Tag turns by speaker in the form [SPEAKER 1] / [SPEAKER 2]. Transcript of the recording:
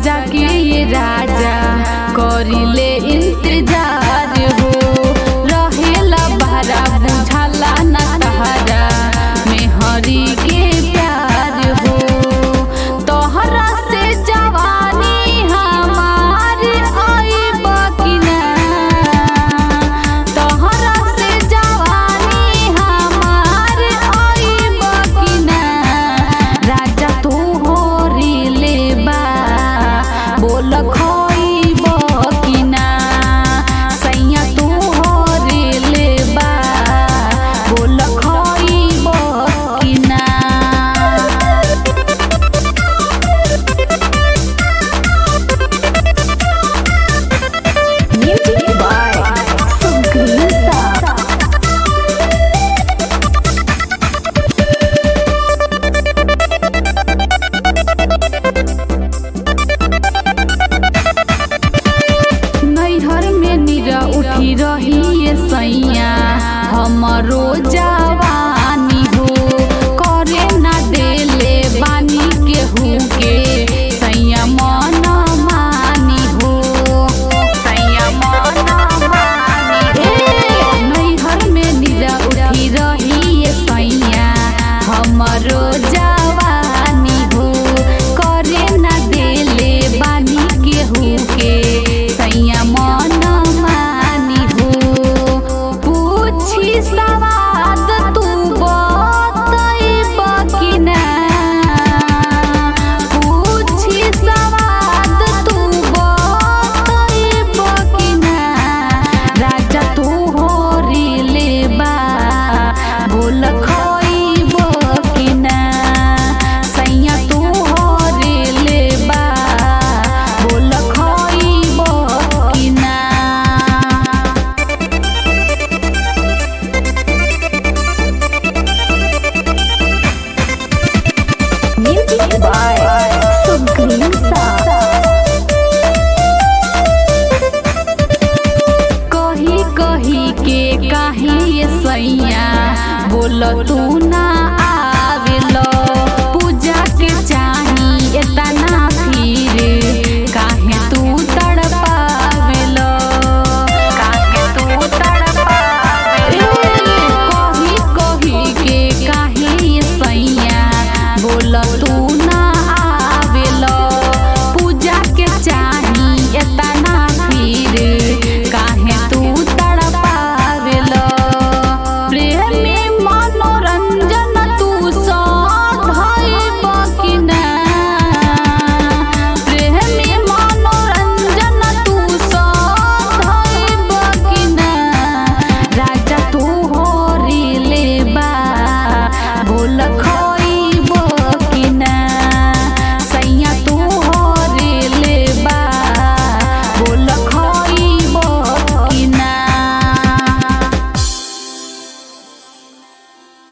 [SPEAKER 1] सजा के ये राजा करिले इंतजार हो। रहेला बहरा बुझाला ना तहरा मेहरी के प्यार हो। तोहरा से जवानी हमार आइब कि ना, तोहरा से जवानी हमार आइब कि ना। राजा तू हो रिले बा बोल खोइब कि ना। सैया तू हो रिले बा बोल खोइब कि ना।
[SPEAKER 2] Music by Sugrisa.
[SPEAKER 1] नैहर में निरा उठी रही ये सैया हमरो जवानी हो। करे ना देले बानी केहू के सैया मन मानी हो। सैया मन मानी हो। नैहर में निरा उठी रही ये सैया हमरो जवानी हो। करे ना देले बानी केहू के सैया मन मानी हो। पूछी सवाद तू बतइब कि ना, पूछी सवाद तू बतइब कि ना। राजा तू हो रिले बा बोल खोइब कि ना। सैया तू हो रिले बा बोल खोइब कि ना।
[SPEAKER 2] Music by Sugrisa.
[SPEAKER 1] कही कही के काहे ये सैया बोल तू ना आवेल। पूजा के चाही एतना फिर काहे तू तड़पावेल, काहे तू तड़पावेल। कही कही के काहे ये सैया बोल तू ना आवेल। पूजा के चाही एतना फिर काहे तू तड़पावेल। प्रेमी मनोरंजन